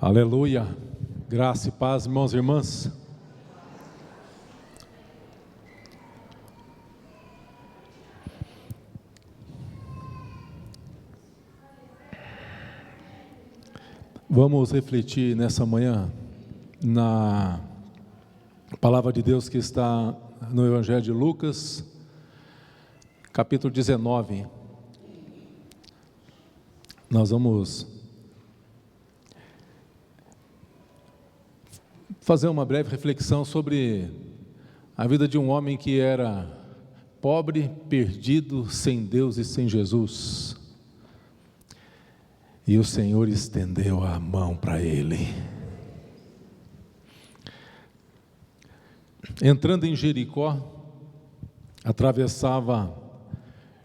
Aleluia, graça e paz, irmãos e irmãs. Vamos refletir nessa manhã na palavra de Deus que está no Evangelho de Lucas, capítulo 19. Nós vamos fazer uma breve reflexão sobre a vida de um homem que era pobre, perdido, sem Deus e sem Jesus. E o Senhor estendeu a mão para ele. Entrando em Jericó, atravessava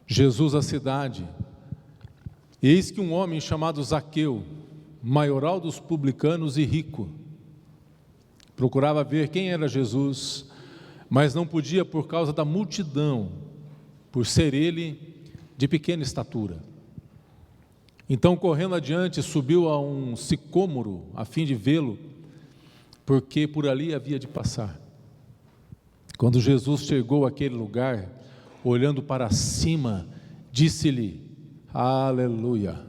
Jesus a cidade. E eis que um homem chamado Zaqueu, maioral dos publicanos e rico, procurava ver quem era Jesus, mas não podia por causa da multidão, por ser ele de pequena estatura. Então, correndo adiante, subiu a um sicômoro a fim de vê-lo, porque por ali havia de passar. Quando Jesus chegou àquele lugar, olhando para cima, disse-lhe: Aleluia!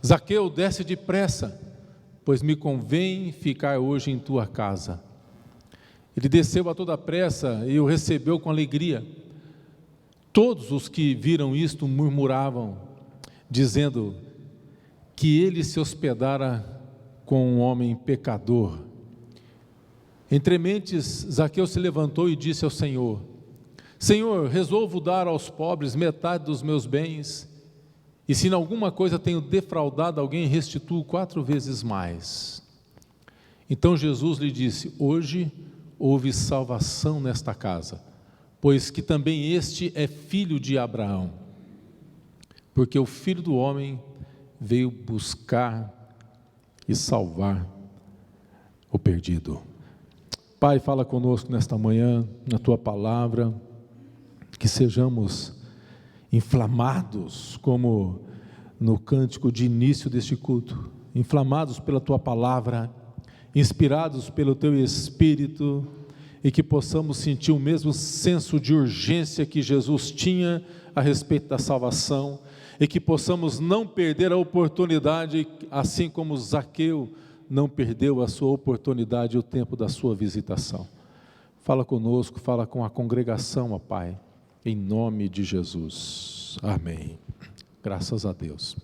Zaqueu, desce depressa, pois me convém ficar hoje em tua casa. Ele desceu a toda pressa e o recebeu com alegria. Todos os que viram isto murmuravam, dizendo que ele se hospedara com um homem pecador. Entre mentes, Zaqueu se levantou e disse ao Senhor: Senhor, resolvo dar aos pobres metade dos meus bens, e se em alguma coisa tenho defraudado alguém, restituo 4 vezes mais. Então Jesus lhe disse: hoje houve salvação nesta casa, pois que também este é filho de Abraão, porque o Filho do Homem veio buscar e salvar o perdido. Pai, fala conosco nesta manhã, na Tua palavra, que sejamos inflamados, como no cântico de início deste culto, inflamados pela Tua palavra, inspirados pelo Teu Espírito, e que possamos sentir o mesmo senso de urgência que Jesus tinha a respeito da salvação, e que possamos não perder a oportunidade, assim como Zaqueu não perdeu a sua oportunidade e o tempo da sua visitação. Fala conosco, fala com a congregação, ó Pai, em nome de Jesus, amém. Graças a Deus.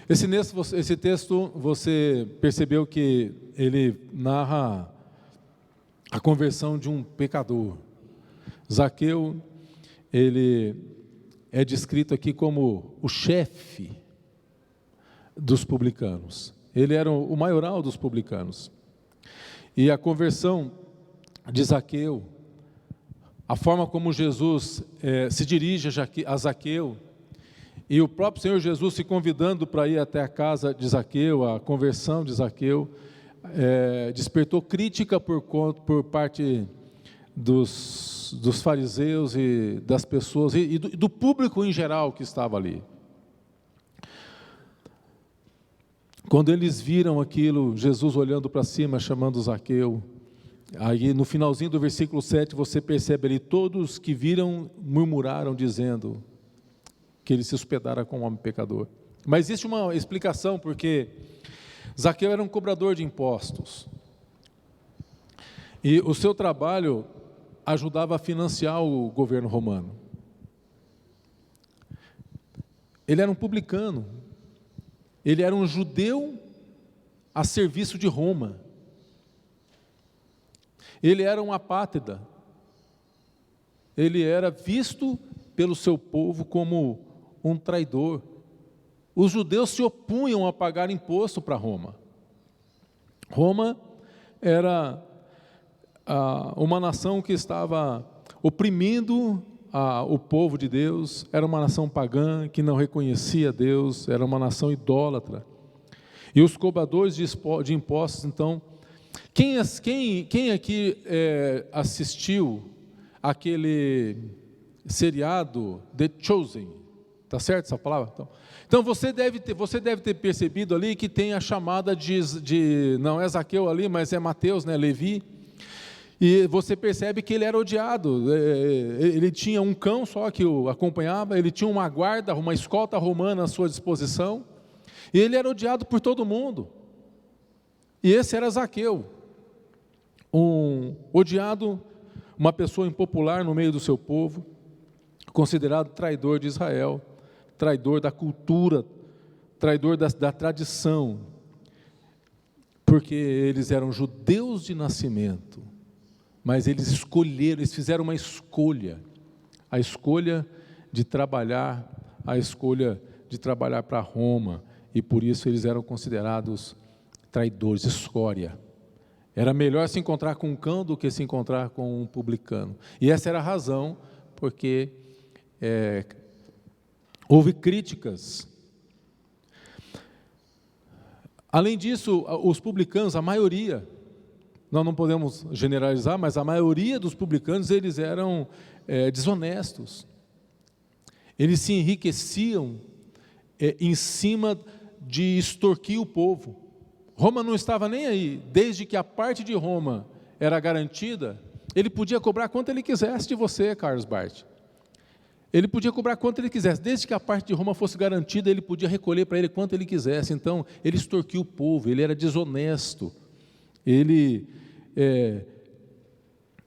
Esse texto, você percebeu que ele narra a conversão de um pecador. Zaqueu, ele é descrito aqui como o chefe dos publicanos. Ele era o maioral dos publicanos. E a conversão de Zaqueu, a forma como Jesus se dirige a Zaqueu, e o próprio Senhor Jesus se convidando para ir até a casa de Zaqueu, a conversão de Zaqueu, despertou crítica por parte dos fariseus e das pessoas, e do público em geral que estava ali. Quando eles viram aquilo, Jesus olhando para cima, chamando Zaqueu, aí no finalzinho do versículo 7, você percebe ali, todos que viram murmuraram, dizendo que ele se hospedara com um homem pecador. Mas existe uma explicação, porque Zaqueu era um cobrador de impostos, e o seu trabalho ajudava a financiar o governo romano. Ele era um publicano, ele era um judeu a serviço de Roma, ele era um apátrida, ele era visto pelo seu povo como um traidor. Os judeus se opunham a pagar imposto para Roma. Roma era uma nação que estava oprimindo o povo de Deus, era uma nação pagã que não reconhecia Deus, era uma nação idólatra. E os cobradores de impostos, então, quem aqui assistiu aquele seriado The Chosen, Está certo essa palavra? Então você deve ter percebido ali que tem a chamada não é Zaqueu ali, mas é Mateus, né, Levi. E você percebe que ele era odiado. Ele tinha um cão só que o acompanhava, ele tinha uma guarda, uma escolta romana à sua disposição, e ele era odiado por todo mundo. E esse era Zaqueu, um odiado, uma pessoa impopular no meio do seu povo, considerado traidor de Israel, traidor da cultura, traidor da tradição, porque eles eram judeus de nascimento, mas eles fizeram uma escolha, a escolha de trabalhar para Roma, e por isso eles eram considerados traidores, escória. Era melhor se encontrar com um cão do que se encontrar com um publicano. E essa era a razão, porque houve críticas. Além disso, os publicanos, a maioria, nós não podemos generalizar, mas a maioria dos publicanos, eles eram desonestos. Eles se enriqueciam em cima de extorquir o povo. Roma não estava nem aí. Desde que a parte de Roma era garantida, ele podia cobrar quanto ele quisesse de você, Carlos Bart. Ele podia cobrar quanto ele quisesse. Desde que a parte de Roma fosse garantida, ele podia recolher para ele quanto ele quisesse. Então, ele extorquiu o povo, ele era desonesto. Ele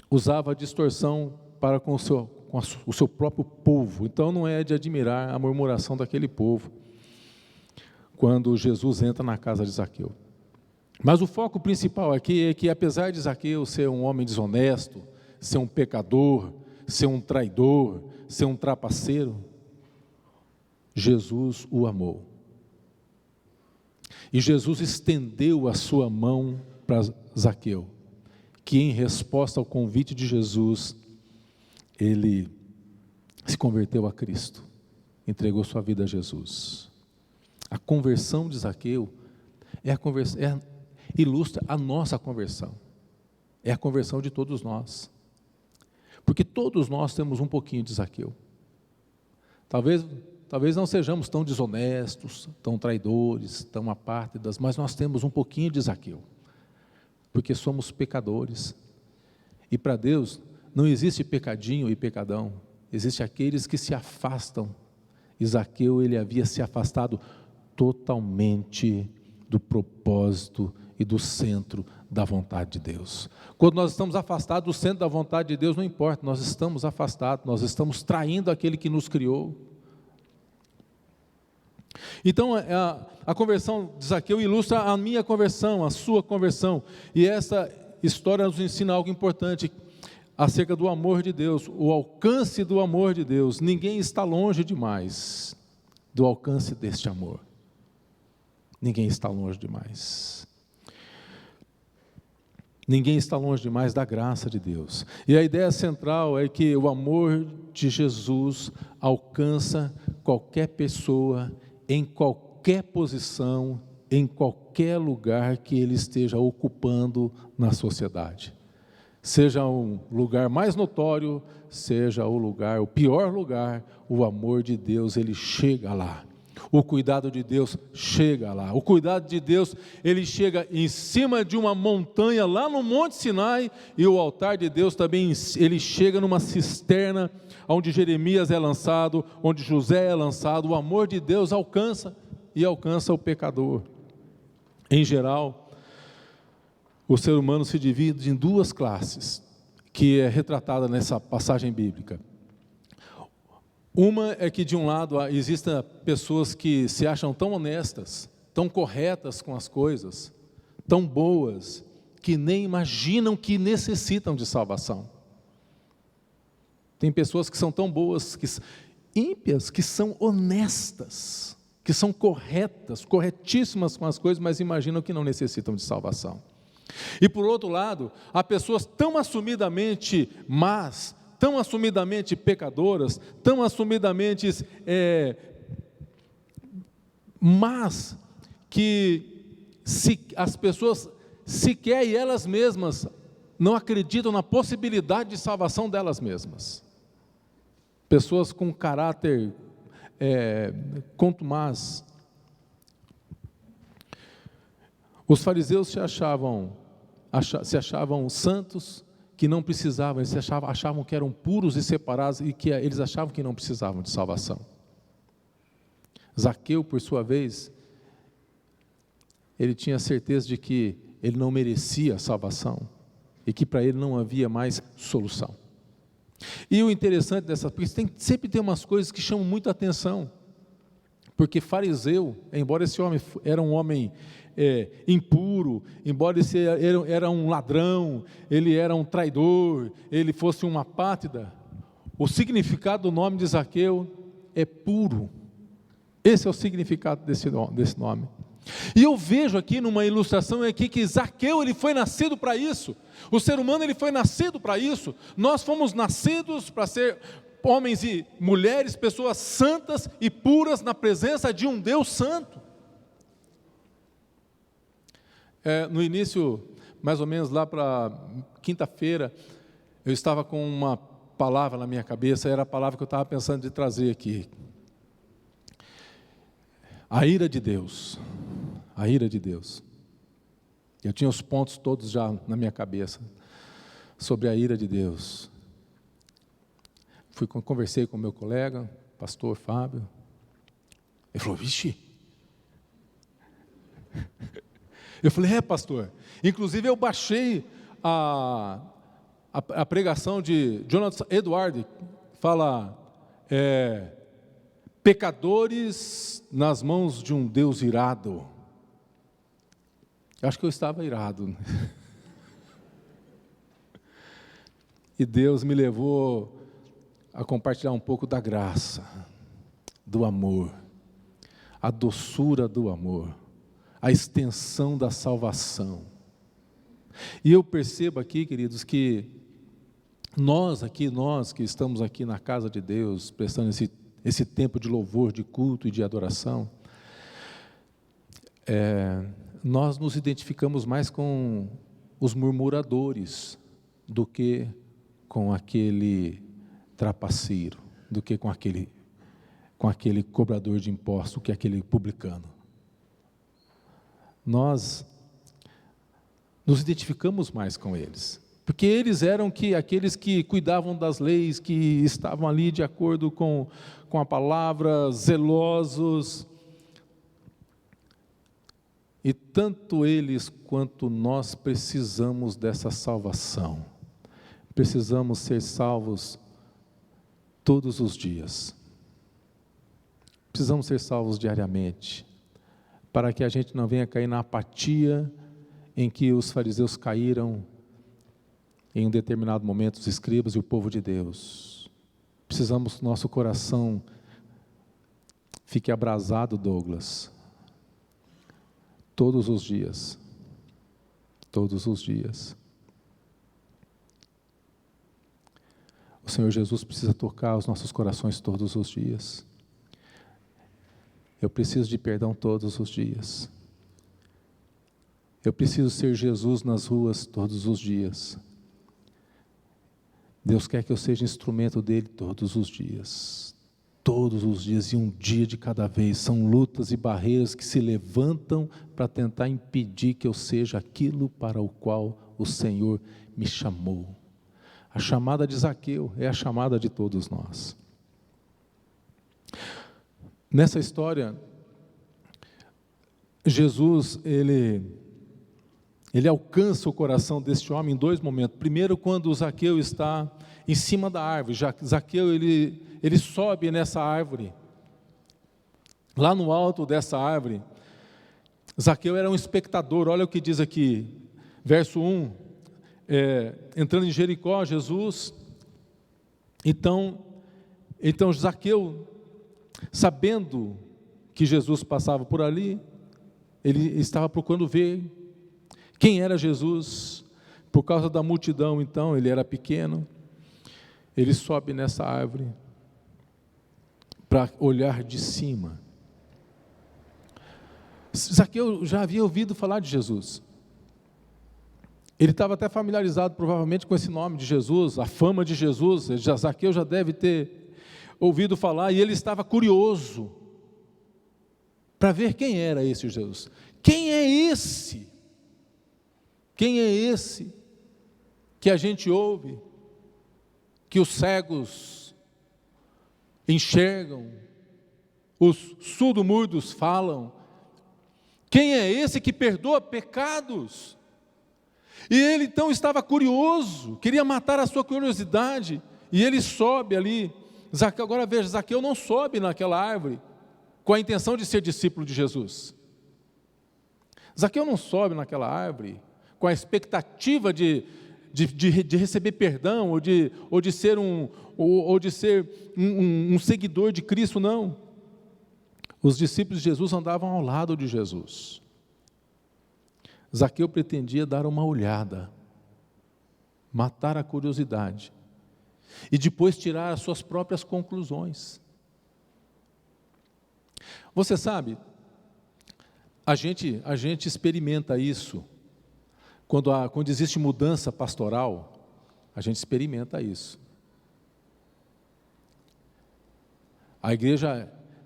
usava a distorção para com o seu próprio povo. Então, não é de admirar a murmuração daquele povo quando Jesus entra na casa de Zaqueu. Mas o foco principal aqui é que, apesar de Zaqueu ser um homem desonesto, ser um pecador, ser um traidor, ser um trapaceiro, Jesus o amou. E Jesus estendeu a sua mão para Zaqueu, que em resposta ao convite de Jesus, ele se converteu a Cristo, entregou sua vida a Jesus. A conversão de Zaqueu ilustra a nossa conversão, é a conversão de todos nós, porque todos nós temos um pouquinho de Zaqueu. Talvez não sejamos tão desonestos, tão traidores, tão apátridas, mas nós temos um pouquinho de Zaqueu, porque somos pecadores, e para Deus não existe pecadinho e pecadão, existe aqueles que se afastam, e Zaqueu, ele havia se afastado totalmente do propósito e do centro da vontade de Deus. Quando nós estamos afastados do centro da vontade de Deus, não importa, nós estamos afastados, nós estamos traindo aquele que nos criou. Então, a conversão de Zaqueu ilustra a minha conversão, a sua conversão, e essa história nos ensina algo importante acerca do amor de Deus, o alcance do amor de Deus. Ninguém está longe demais do alcance deste amor. Ninguém está longe demais. Ninguém está longe demais da graça de Deus. E a ideia central é que o amor de Jesus alcança qualquer pessoa, em qualquer posição, em qualquer lugar que ele esteja ocupando na sociedade. Seja um lugar mais notório, seja o pior lugar, o amor de Deus, ele chega lá. O cuidado de Deus chega lá. O cuidado de Deus, ele chega em cima de uma montanha, lá no Monte Sinai, e o altar de Deus também, ele chega numa cisterna, onde Jeremias é lançado, onde José é lançado. O amor de Deus alcança o pecador. Em geral, o ser humano se divide em duas classes, que é retratada nessa passagem bíblica. Uma é que, de um lado, existem pessoas que se acham tão honestas, tão corretas com as coisas, tão boas, que nem imaginam que necessitam de salvação. Tem pessoas que são tão boas, ímpias, que são honestas, que são corretas, corretíssimas com as coisas, mas imaginam que não necessitam de salvação. E por outro lado, há pessoas tão assumidamente más, tão assumidamente pecadoras, tão assumidamente más, que as pessoas sequer e elas mesmas não acreditam na possibilidade de salvação delas mesmas. Pessoas com caráter contumaz. Os fariseus se achavam santos, que não precisavam, eles achavam que eram puros e separados, e que eles achavam que não precisavam de salvação. Zaqueu, por sua vez, ele tinha certeza de que ele não merecia a salvação, e que para ele não havia mais solução. E o interessante dessa, porque sempre tem umas coisas que chamam muita atenção, porque fariseu, embora esse homem era um homem impuro, embora esse era um ladrão, ele era um traidor, ele fosse uma apátrida, o significado do nome de Zaqueu é puro. Esse é o significado desse nome. E eu vejo aqui numa ilustração aqui que Zaqueu, ele foi nascido para isso. O ser humano, ele foi nascido para isso. Nós fomos nascidos para ser homens e mulheres, pessoas santas e puras na presença de um Deus santo. No início, mais ou menos lá para quinta-feira, eu estava com uma palavra na minha cabeça, era a palavra que eu estava pensando de trazer aqui. A ira de Deus. A ira de Deus. Eu tinha os pontos todos já na minha cabeça sobre a ira de Deus. Conversei com o meu colega, pastor Fábio. Ele falou, vixe. Eu falei, pastor. Inclusive eu baixei a pregação de Jonathan Edwards, fala, pecadores nas mãos de um Deus irado. Eu acho que eu estava irado. E Deus me levou a compartilhar um pouco da graça, do amor, a doçura do amor, a extensão da salvação. E eu percebo aqui, queridos, que nós que estamos aqui na casa de Deus, prestando esse tempo de louvor, de culto e de adoração, nós nos identificamos mais com os murmuradores do que com aquele trapaceiro, do que com aquele cobrador de impostos, que é aquele publicano. Nós nos identificamos mais com eles, porque eles eram aqueles que cuidavam das leis, que estavam ali de acordo com a palavra, zelosos. E tanto eles quanto nós precisamos dessa salvação. Precisamos ser salvos todos os dias. Precisamos ser salvos diariamente, para que a gente não venha cair na apatia em que os fariseus caíram em um determinado momento, os escribas e o povo de Deus. Precisamos que nosso coração fique abrasado, Douglas, todos os dias. Todos os dias. O Senhor Jesus precisa tocar os nossos corações todos os dias. Eu preciso de perdão todos os dias. Eu preciso ser Jesus nas ruas todos os dias. Deus quer que eu seja instrumento dele todos os dias. Todos os dias e um dia de cada vez. São lutas e barreiras que se levantam para tentar impedir que eu seja aquilo para o qual o Senhor me chamou. A chamada de Zaqueu é a chamada de todos nós. Nessa história, Jesus, ele alcança o coração deste homem em dois momentos. Primeiro, quando o Zaqueu está em cima da árvore. Zaqueu, ele sobe nessa árvore. Lá no alto dessa árvore, Zaqueu era um espectador. Olha o que diz aqui, verso 1. Entrando em Jericó, Jesus, então Zaqueu, sabendo que Jesus passava por ali, ele estava procurando ver quem era Jesus. Por causa da multidão, então, ele era pequeno, ele sobe nessa árvore para olhar de cima. Zaqueu já havia ouvido falar de Jesus. Ele estava até familiarizado provavelmente com esse nome de Jesus, a fama de Jesus. Zaqueu já deve ter ouvido falar, e ele estava curioso para ver quem era esse Jesus. Quem é esse? Quem é esse que a gente ouve, que os cegos enxergam, os surdo-mudos falam? Quem é esse que perdoa pecados? E ele então estava curioso, queria matar a sua curiosidade, e ele sobe ali. Agora veja, Zaqueu não sobe naquela árvore com a intenção de ser discípulo de Jesus. Zaqueu não sobe naquela árvore com a expectativa de receber perdão, ou de ser um seguidor de Cristo, não. Os discípulos de Jesus andavam ao lado de Jesus. Zaqueu pretendia dar uma olhada, matar a curiosidade, e depois tirar as suas próprias conclusões. Você sabe, a gente experimenta isso, quando existe mudança pastoral, a gente experimenta isso.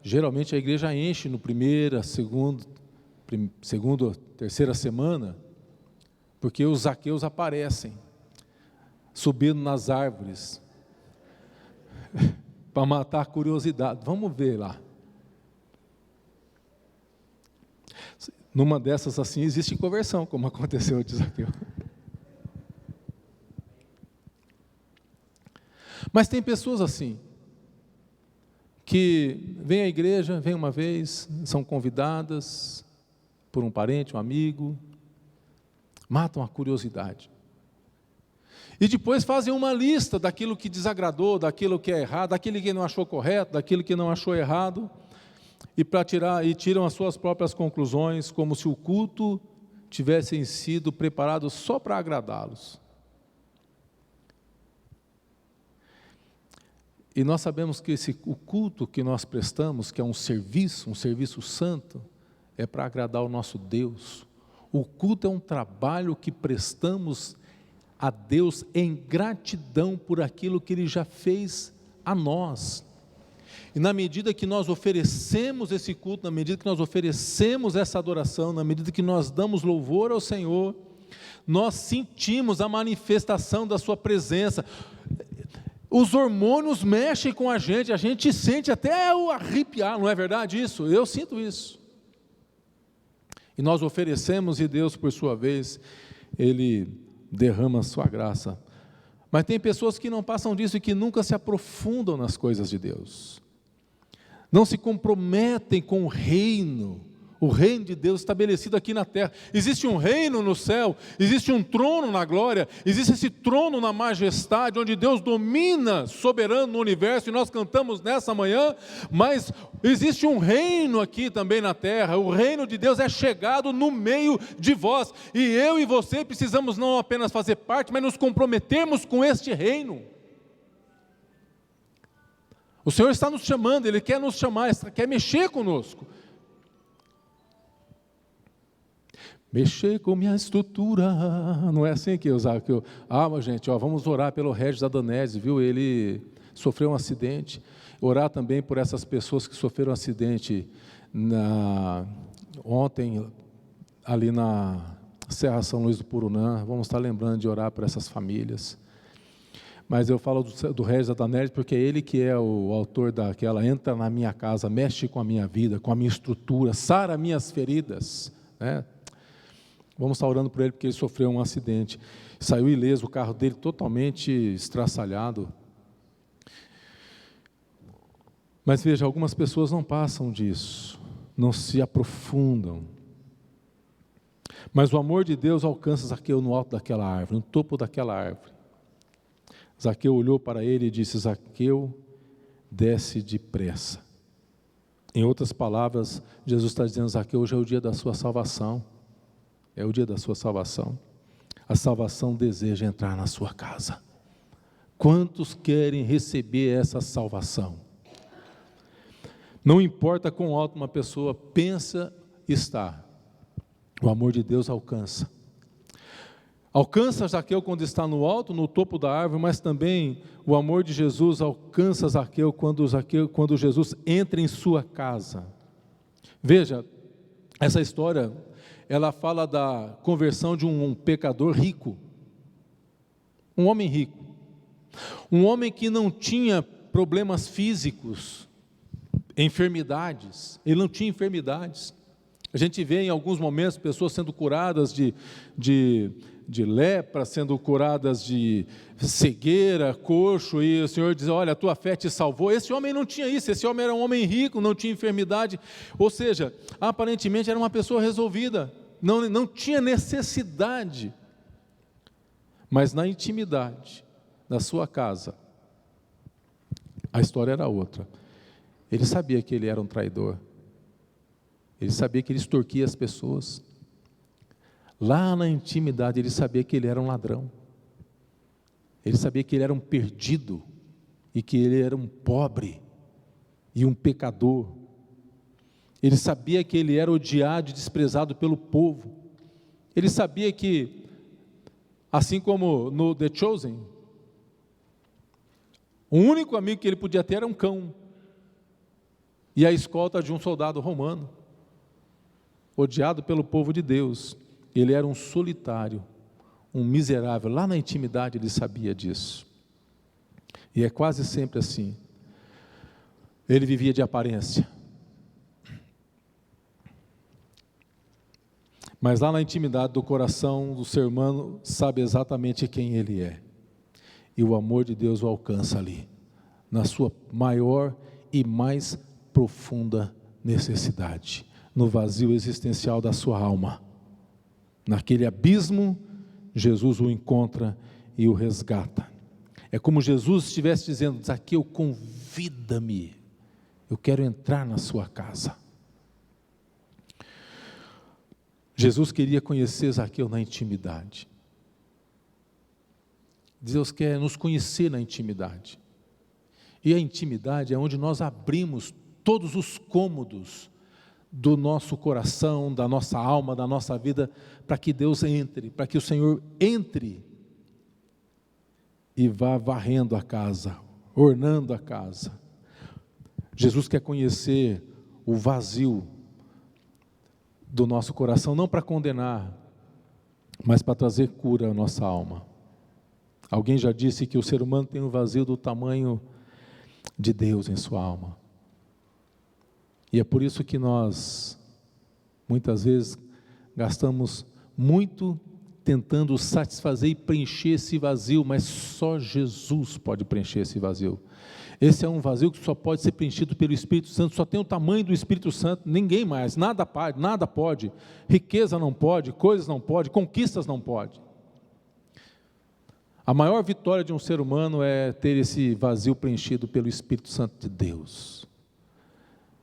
Geralmente a igreja enche no primeira, segunda, terceira semana, porque os Zaqueus aparecem, subindo nas árvores, para matar a curiosidade. Vamos ver lá. Numa dessas assim existe conversão, como aconteceu de Zaqueu. Mas tem pessoas assim, que vêm à igreja, vêm uma vez, são convidadas por um parente, um amigo, matam a curiosidade. E depois fazem uma lista daquilo que desagradou, daquilo que é errado, daquilo que não achou correto, daquilo que não achou errado, e tiram as suas próprias conclusões, como se o culto tivesse sido preparado só para agradá-los. E nós sabemos que o culto que nós prestamos, que é um serviço santo, é para agradar o nosso Deus. O culto é um trabalho que prestamos a Deus em gratidão por aquilo que Ele já fez a nós. E na medida que nós oferecemos esse culto, na medida que nós oferecemos essa adoração, na medida que nós damos louvor ao Senhor, nós sentimos a manifestação da sua presença. Os hormônios mexem com a gente sente até o arrepiar, não é verdade isso? Eu sinto isso. E nós oferecemos, e Deus, por sua vez, Ele derrama a sua graça. Mas tem pessoas que não passam disso e que nunca se aprofundam nas coisas de Deus. Não se comprometem com o reino de Deus estabelecido aqui na terra. Existe um reino no céu, existe um trono na glória, existe esse trono na majestade, onde Deus domina soberano no universo, e nós cantamos nessa manhã, mas existe um reino aqui também na terra. O reino de Deus é chegado no meio de vós, e eu e você precisamos não apenas fazer parte, mas nos comprometermos com este reino. O Senhor está nos chamando, Ele quer nos chamar, quer mexer conosco. Mexer com minha estrutura, não é assim que eu usava? Mas gente, vamos orar pelo Regis Adanese, viu? Ele sofreu um acidente. Orar também por essas pessoas que sofreram um acidente ontem, ali na Serra São Luís do Purunã. Vamos estar lembrando de orar por essas famílias. Mas eu falo do Regis Adanese porque é ele que é o autor daquela: entra na minha casa, mexe com a minha vida, com a minha estrutura, sara minhas feridas, né? Vamos estar orando por ele porque ele sofreu um acidente, saiu ileso, o carro dele totalmente estraçalhado. Mas veja, algumas pessoas não passam disso, não se aprofundam. Mas o amor de Deus alcança Zaqueu no alto daquela árvore, no topo daquela árvore. Zaqueu olhou para ele e disse: Zaqueu, desce depressa. Em outras palavras, Jesus está dizendo: Zaqueu, hoje é o dia da sua salvação. É o dia da sua salvação. A salvação deseja entrar na sua casa. Quantos querem receber essa salvação? Não importa quão alto uma pessoa pensa estar, o amor de Deus alcança. Alcança Zaqueu quando está no alto, no topo da árvore, mas também o amor de Jesus alcança Zaqueu quando Jesus entra em sua casa. Veja, essa história, ela fala da conversão de um pecador rico, um homem rico, um homem que não tinha problemas físicos, enfermidades, ele não tinha enfermidades. A gente vê em alguns momentos pessoas sendo curadas de lepra, sendo curadas de cegueira, coxo, e o Senhor diz: olha, a tua fé te salvou. Esse homem não tinha isso, esse homem era um homem rico, não tinha enfermidade, ou seja, aparentemente era uma pessoa resolvida, não tinha necessidade, mas na intimidade da sua casa, a história era outra. Ele sabia que ele era um traidor, ele sabia que ele extorquia as pessoas. Lá na intimidade ele sabia que ele era um ladrão, ele sabia que ele era um perdido, e que ele era um pobre, e um pecador. Ele sabia que ele era odiado e desprezado pelo povo. Ele sabia que, assim como no The Chosen, o único amigo que ele podia ter era um cão, e a escolta de um soldado romano, odiado pelo povo de Deus. Ele era um solitário, um miserável. Lá na intimidade ele sabia disso. E é quase sempre assim. Ele vivia de aparência. Mas lá na intimidade do coração do ser humano, sabe exatamente quem ele é. E o amor de Deus o alcança ali, na sua maior e mais profunda necessidade, no vazio existencial da sua alma. Naquele abismo, Jesus o encontra e o resgata. É como Jesus estivesse dizendo: Zaqueu, convida-me, eu quero entrar na sua casa. Jesus queria conhecer Zaqueu na intimidade. Deus quer nos conhecer na intimidade. E a intimidade é onde nós abrimos todos os cômodos do nosso coração, da nossa alma, da nossa vida, para que Deus entre, para que o Senhor entre e vá varrendo a casa, ornando a casa. Jesus quer conhecer o vazio do nosso coração, não para condenar, mas para trazer cura à nossa alma. Alguém já disse que o ser humano tem um vazio do tamanho de Deus em sua alma. E é por isso que nós, muitas vezes, gastamos muito tentando satisfazer e preencher esse vazio, mas só Jesus pode preencher esse vazio. Esse é um vazio que só pode ser preenchido pelo Espírito Santo, só tem o tamanho do Espírito Santo, ninguém mais, nada pode, riqueza não pode, coisas não pode, conquistas não pode. A maior vitória de um ser humano é ter esse vazio preenchido pelo Espírito Santo de Deus.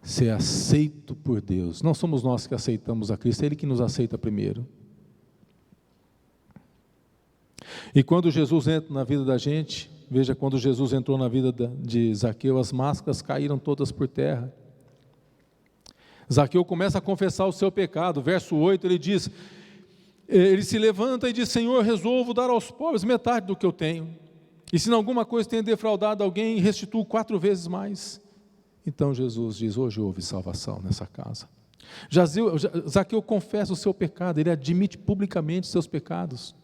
Ser aceito por Deus. Não somos nós que aceitamos a Cristo, é Ele que nos aceita primeiro. E quando Jesus entra na vida da gente, veja, quando Jesus entrou na vida de Zaqueu, as máscaras caíram todas por terra. Zaqueu começa a confessar o seu pecado. Verso 8, ele se levanta e diz: Senhor, resolvo dar aos pobres metade do que eu tenho, e se em alguma coisa tenho defraudado alguém, restituo 4 vezes mais. Então Jesus diz: hoje houve salvação nessa casa. Zaqueu confessa o seu pecado, ele admite publicamente seus pecados,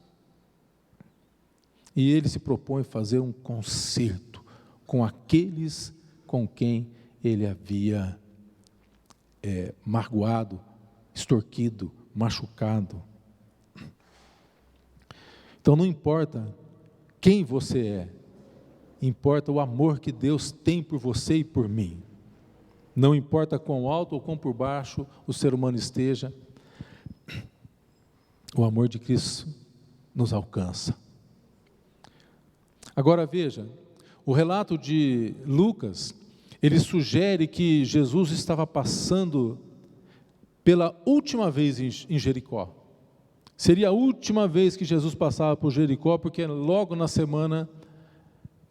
e ele se propõe fazer um concerto com aqueles com quem ele havia magoado, extorquido, machucado. Então não importa quem você é, importa o amor que Deus tem por você e por mim. Não importa quão alto ou quão por baixo o ser humano esteja, o amor de Cristo nos alcança. Agora veja, o relato de Lucas, ele sugere que Jesus estava passando pela última vez em Jericó. Seria a última vez que Jesus passava por Jericó, porque logo na semana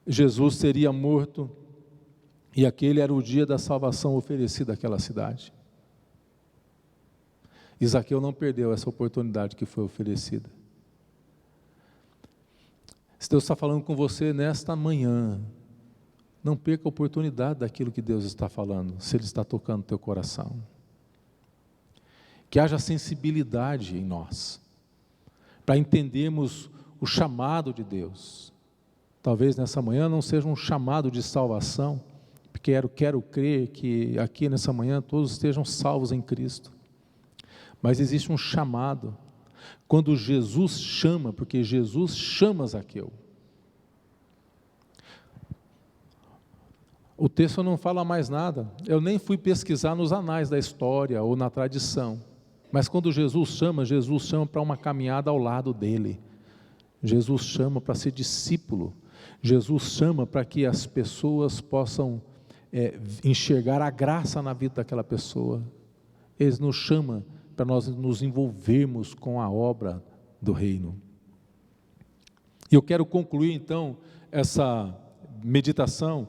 Jesus seria morto, e aquele era o dia da salvação oferecida àquela cidade. E Zaqueu não perdeu essa oportunidade que foi oferecida. Deus está falando com você nesta manhã, não perca a oportunidade daquilo que Deus está falando, se Ele está tocando o teu coração. Que haja sensibilidade em nós, para entendermos o chamado de Deus. Talvez nessa manhã não seja um chamado de salvação, porque quero crer que aqui nessa manhã todos estejam salvos em Cristo. Mas existe um chamado, quando Jesus chama, porque Jesus chama Zaqueu. O texto não fala mais nada, eu nem fui pesquisar nos anais da história ou na tradição, mas quando Jesus chama para uma caminhada ao lado dele, Jesus chama para ser discípulo, Jesus chama para que as pessoas possam enxergar a graça na vida daquela pessoa. Ele nos chama para nós nos envolvermos com a obra do reino. E eu quero concluir então essa meditação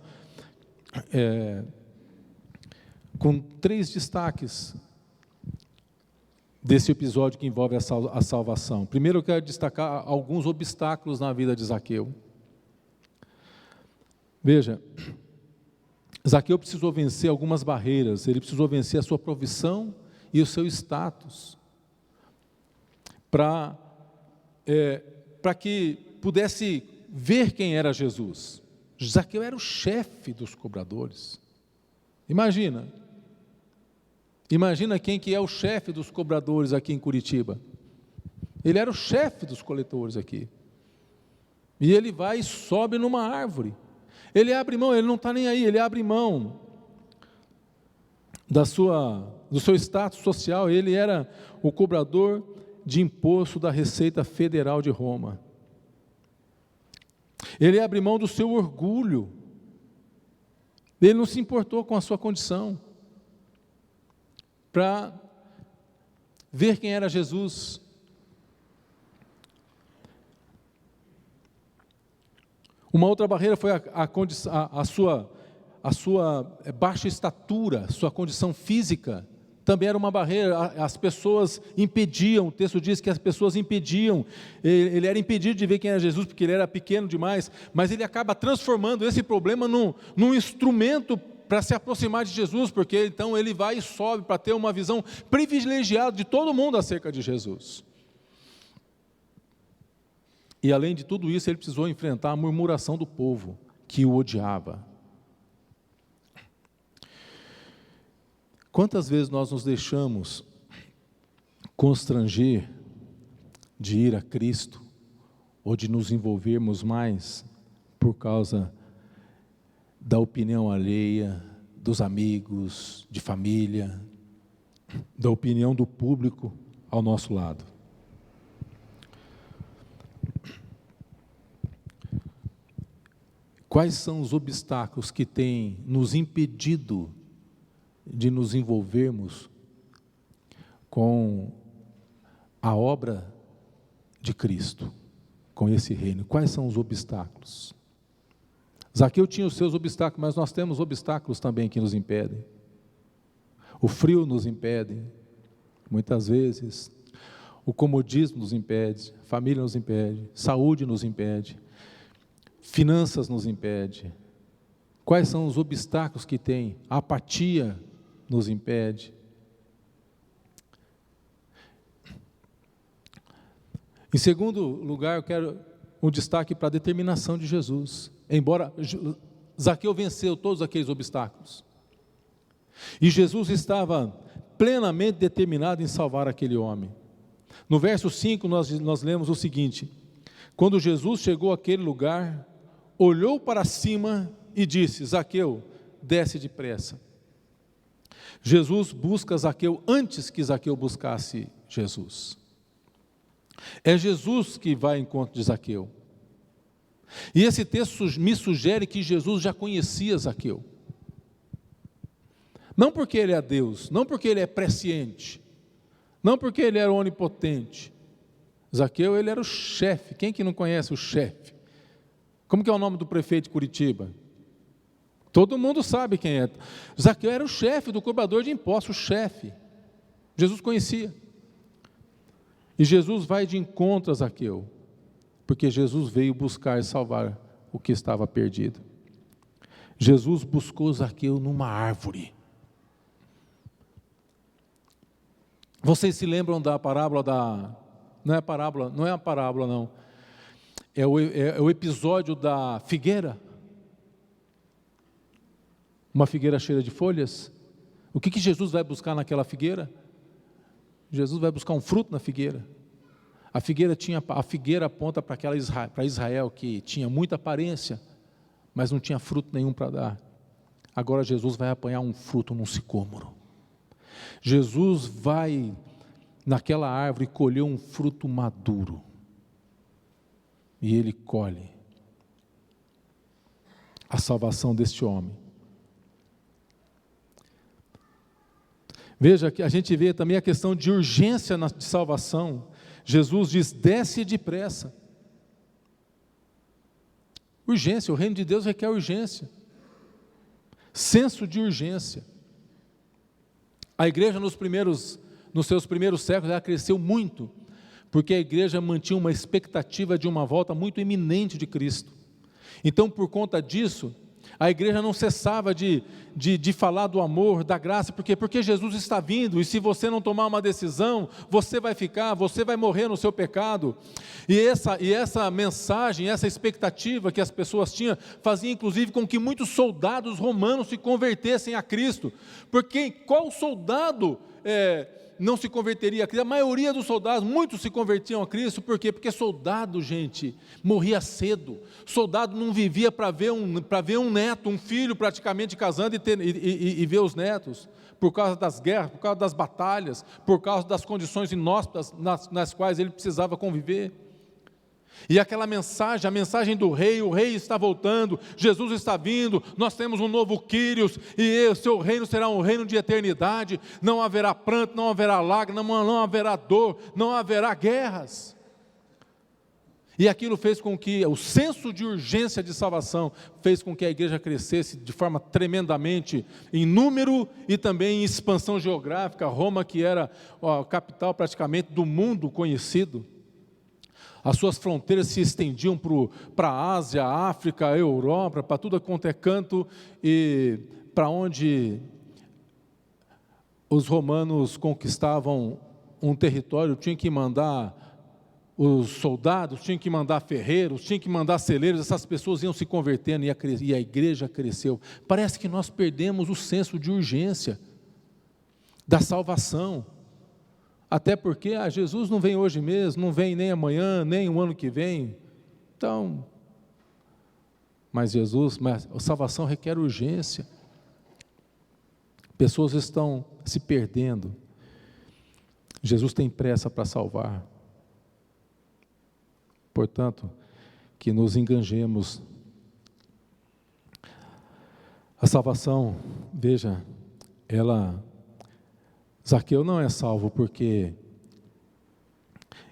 com 3 destaques desse episódio que envolve a salvação. Primeiro eu quero destacar alguns obstáculos na vida de Zaqueu. Veja, Zaqueu precisou vencer algumas barreiras, ele precisou vencer a sua profissão e o seu status, para que pudesse ver quem era Jesus. Zaqueu era o chefe dos cobradores. Imagina quem que é o chefe dos cobradores aqui em Curitiba. Ele era o chefe dos coletores aqui. E ele vai e sobe numa árvore. Ele abre mão, ele não está nem aí, ele abre mão do seu status social. Ele era o cobrador de imposto da Receita Federal de Roma. Ele abre mão do seu orgulho, ele não se importou com a sua condição, para ver quem era Jesus. Uma outra barreira foi a sua baixa estatura, sua condição física, também era uma barreira. As pessoas impediam, o texto diz que as pessoas impediam, ele era impedido de ver quem era Jesus, porque ele era pequeno demais, mas ele acaba transformando esse problema num instrumento para se aproximar de Jesus, porque então ele vai e sobe para ter uma visão privilegiada de todo mundo acerca de Jesus. E além de tudo isso, ele precisou enfrentar a murmuração do povo, que o odiava. Quantas vezes nós nos deixamos constranger de ir a Cristo, ou de nos envolvermos mais por causa da opinião alheia, dos amigos, de família, da opinião do público ao nosso lado? Quais são os obstáculos que têm nos impedido de nos envolvermos com a obra de Cristo, com esse reino? Quais são os obstáculos? Zaqueu tinha os seus obstáculos, mas nós temos obstáculos também que nos impedem. O frio nos impede, muitas vezes. O comodismo nos impede, a família nos impede, saúde nos impede, finanças nos impede. Quais são os obstáculos que tem? A apatia nos impede. Em segundo lugar, eu quero um destaque para a determinação de Jesus. Embora Zaqueu venceu todos aqueles obstáculos, e Jesus estava plenamente determinado em salvar aquele homem. No verso 5 nós lemos o seguinte: quando Jesus chegou àquele lugar, olhou para cima e disse: Zaqueu, desce depressa. Jesus busca Zaqueu antes que Zaqueu buscasse Jesus. É Jesus que vai ao encontro de Zaqueu. E esse texto me sugere que Jesus já conhecia Zaqueu. Não porque ele é Deus, não porque ele é presciente, não porque ele era onipotente. Zaqueu, ele era o chefe. Quem que não conhece o chefe? Como que é o nome do prefeito de Curitiba? Todo mundo sabe quem é. Zaqueu era o chefe do cobrador de impostos, o chefe. Jesus conhecia. E Jesus vai de encontro a Zaqueu. Porque Jesus veio buscar e salvar o que estava perdido. Jesus buscou Zaqueu numa árvore. Vocês se lembram da parábola da... Não é a parábola, não é a parábola não. É o episódio da figueira. Uma figueira cheia de folhas. O que Jesus vai buscar naquela figueira? Jesus vai buscar um fruto na figueira. A figueira aponta para Israel, que tinha muita aparência, mas não tinha fruto nenhum para dar. Agora Jesus vai apanhar um fruto num sicômoro. Jesus vai naquela árvore colher um fruto maduro. E ele colhe a salvação deste homem. Veja que a gente vê também a questão de urgência de salvação. Jesus diz: desce depressa. Urgência, o reino de Deus requer urgência. Senso de urgência. A igreja nos seus primeiros séculos, ela cresceu muito, porque a igreja mantinha uma expectativa de uma volta muito iminente de Cristo. Então, por conta disso, a igreja não cessava de falar do amor, da graça, porque Jesus está vindo, e se você não tomar uma decisão, você vai morrer no seu pecado. E essa mensagem, essa expectativa que as pessoas tinham, fazia inclusive com que muitos soldados romanos se convertessem a Cristo, porque qual soldado não se converteria a Cristo? A maioria dos soldados, muitos se convertiam a Cristo. Por quê? Porque soldado, gente, morria cedo. Soldado não vivia para ver um neto, um filho praticamente casando e ver os netos, por causa das guerras, por causa das batalhas, por causa das condições inóspitas nas quais ele precisava conviver. E aquela mensagem, a mensagem do rei: o rei está voltando, Jesus está vindo, nós temos um novo Quírios, e o seu reino será um reino de eternidade, não haverá pranto, não haverá lágrimas, não haverá dor, não haverá guerras. E aquilo fez com que o senso de urgência de salvação, fez com que a igreja crescesse de forma tremendamente em número e também em expansão geográfica. Roma, que era a capital praticamente do mundo conhecido, as suas fronteiras se estendiam para a Ásia, a África, a Europa, para tudo quanto é canto, e para onde os romanos conquistavam um território, tinham que mandar os soldados, tinham que mandar ferreiros, tinham que mandar celeiros. Essas pessoas iam se convertendo e a igreja cresceu. Parece que nós perdemos o senso de urgência da salvação. Até porque Jesus não vem hoje mesmo, não vem nem amanhã, nem o ano que vem. Então, mas a salvação requer urgência. Pessoas estão se perdendo. Jesus tem pressa para salvar. Portanto, que nos enganjemos. A salvação, veja, Zaqueu não é salvo porque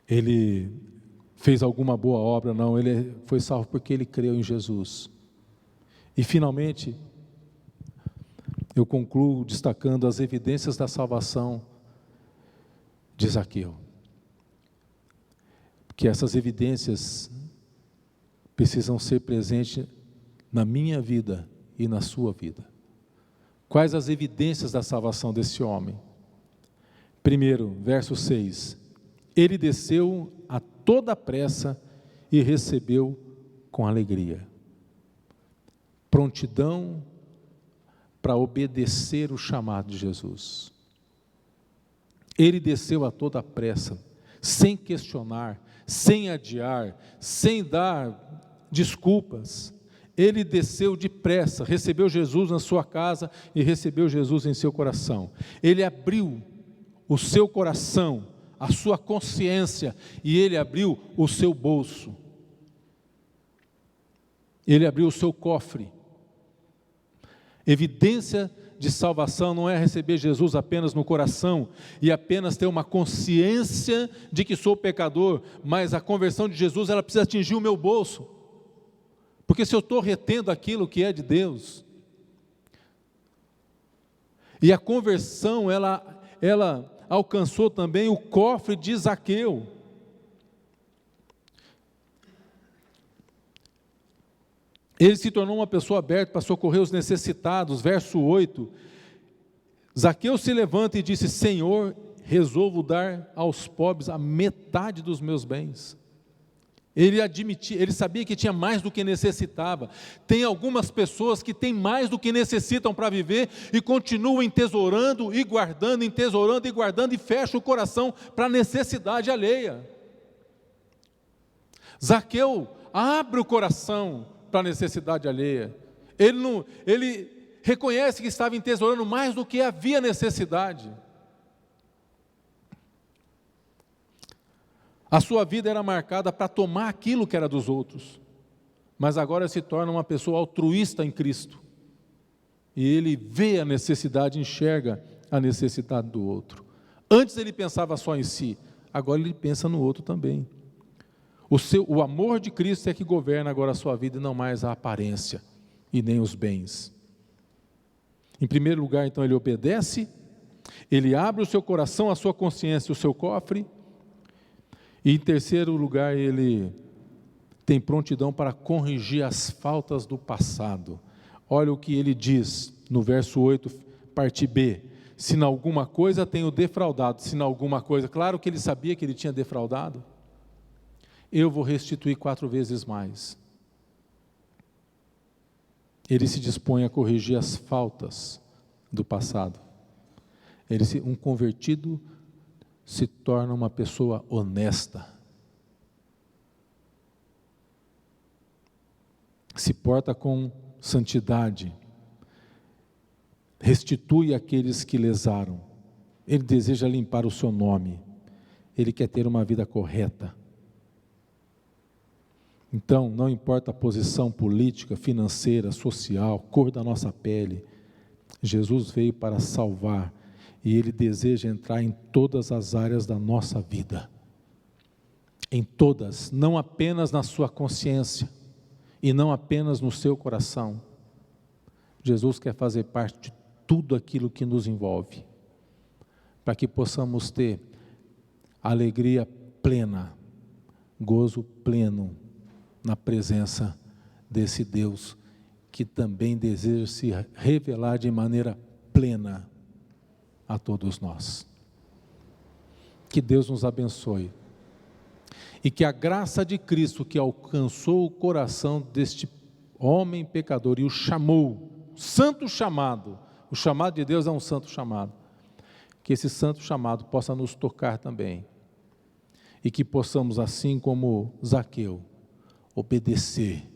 ele fez alguma boa obra, não. Ele foi salvo porque ele creu em Jesus. E finalmente, eu concluo destacando as evidências da salvação de Zaqueu. Que essas evidências precisam ser presentes na minha vida e na sua vida. Quais as evidências da salvação desse homem? Primeiro, verso 6, ele desceu a toda pressa e recebeu com alegria. Prontidão para obedecer o chamado de Jesus. Ele desceu a toda pressa, sem questionar, sem adiar, sem dar desculpas. Ele desceu depressa, recebeu Jesus na sua casa e recebeu Jesus em seu coração. Ele abriu o seu coração, a sua consciência, e ele abriu o seu bolso. Ele abriu o seu cofre. Evidência de salvação não é receber Jesus apenas no coração e apenas ter uma consciência de que sou pecador, mas a conversão de Jesus, ela precisa atingir o meu bolso, porque se eu estou retendo aquilo que é de Deus, e a conversão, ela alcançou também o cofre de Zaqueu. Ele se tornou uma pessoa aberta para socorrer os necessitados. Verso 8, Zaqueu se levanta e disse: Senhor, resolvo dar aos pobres a metade dos meus bens. Ele sabia que tinha mais do que necessitava. Tem algumas pessoas que têm mais do que necessitam para viver e continuam entesourando e guardando, e fecham o coração para a necessidade alheia. Zaqueu abre o coração para a necessidade alheia. Ele reconhece que estava entesourando mais do que havia necessidade. A sua vida era marcada para tomar aquilo que era dos outros, mas agora se torna uma pessoa altruísta em Cristo. E ele vê a necessidade, enxerga a necessidade do outro. Antes ele pensava só em si, agora ele pensa no outro também. O amor de Cristo é que governa agora a sua vida e não mais a aparência e nem os bens. Em primeiro lugar, então, ele obedece, ele abre o seu coração, a sua consciência, o seu cofre. E em terceiro lugar, ele tem prontidão para corrigir as faltas do passado. Olha o que ele diz no verso 8, parte B. Se em alguma coisa tenho defraudado, se em alguma coisa, claro que ele sabia que ele tinha defraudado, eu vou restituir 4 vezes mais. Ele se dispõe a corrigir as faltas do passado. Um convertido se torna uma pessoa honesta, se porta com santidade, restitui aqueles que lesaram. Ele deseja limpar o seu nome, ele quer ter uma vida correta. Então, não importa a posição política, financeira, social, cor da nossa pele, Jesus veio para salvar. E Ele deseja entrar em todas as áreas da nossa vida. Em todas, não apenas na sua consciência, e não apenas no seu coração. Jesus quer fazer parte de tudo aquilo que nos envolve, para que possamos ter alegria plena, gozo pleno, na presença desse Deus, que também deseja se revelar de maneira plena a todos nós. Que Deus nos abençoe e que a graça de Cristo, que alcançou o coração deste homem pecador e o chamou, santo chamado, o chamado de Deus é um santo chamado, que esse santo chamado possa nos tocar também e que possamos, assim como Zaqueu, obedecer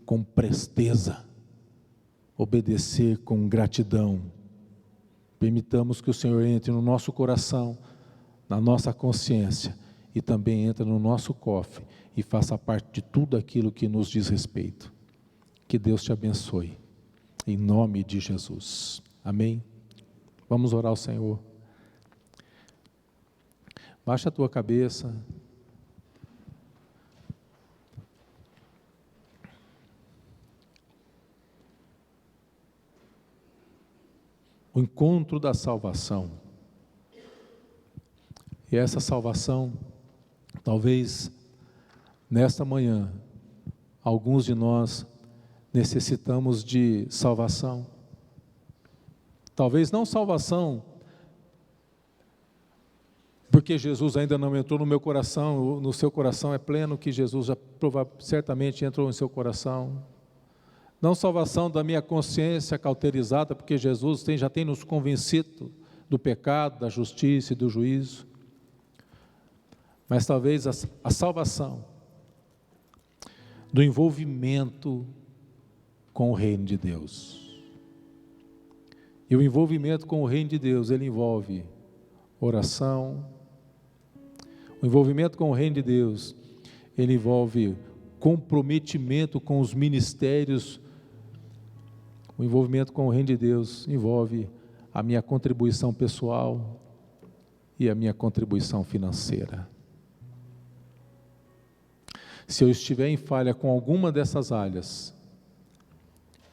com presteza, obedecer com gratidão. Permitamos que o Senhor entre no nosso coração, na nossa consciência, e também entre no nosso cofre, e faça parte de tudo aquilo que nos diz respeito. Que Deus te abençoe, em nome de Jesus. Amém? Vamos orar ao Senhor. Baixa a tua cabeça. O encontro da salvação. E essa salvação, talvez nesta manhã, alguns de nós necessitamos de salvação. Talvez não salvação, porque Jesus ainda não entrou no meu coração, no seu coração é pleno que Jesus já certamente entrou no seu coração. Não salvação da minha consciência cauterizada, porque Jesus já tem nos convencido do pecado, da justiça e do juízo. Mas talvez a salvação do envolvimento com o reino de Deus. E o envolvimento com o reino de Deus, ele envolve oração. O envolvimento com o reino de Deus, ele envolve comprometimento com os ministérios. O envolvimento com o reino de Deus envolve a minha contribuição pessoal e a minha contribuição financeira. Se eu estiver em falha com alguma dessas áreas,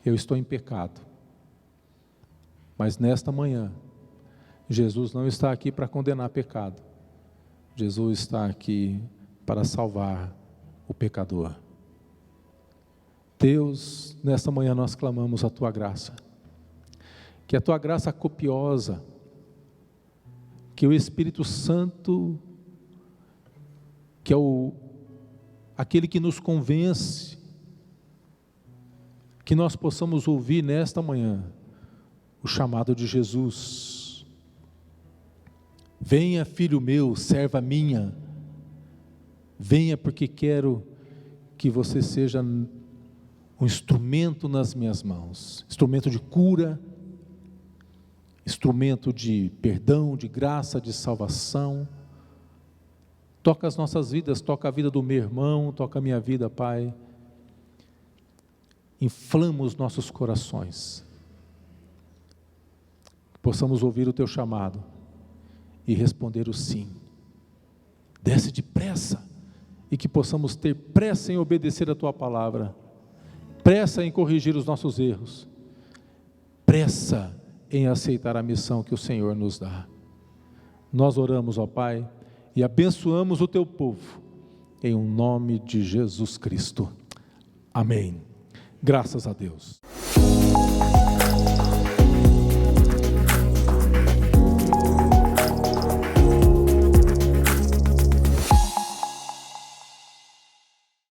eu estou em pecado. Mas nesta manhã, Jesus não está aqui para condenar pecado. Jesus está aqui para salvar o pecador. Deus, nesta manhã nós clamamos a Tua graça, que a Tua graça copiosa, que o Espírito Santo, que é aquele que nos convence, que nós possamos ouvir nesta manhã o chamado de Jesus. Venha, filho meu, serva minha, venha porque quero que você seja um instrumento nas minhas mãos, instrumento de cura, instrumento de perdão, de graça, de salvação. Toca as nossas vidas, toca a vida do meu irmão, toca a minha vida, Pai. Inflama os nossos corações, que possamos ouvir o Teu chamado e responder o sim. Desce depressa, e que possamos ter pressa em obedecer a Tua palavra, pressa em corrigir os nossos erros, pressa em aceitar a missão que o Senhor nos dá. Nós oramos, ó Pai, e abençoamos o Teu povo, em nome de Jesus Cristo. Amém. Graças a Deus.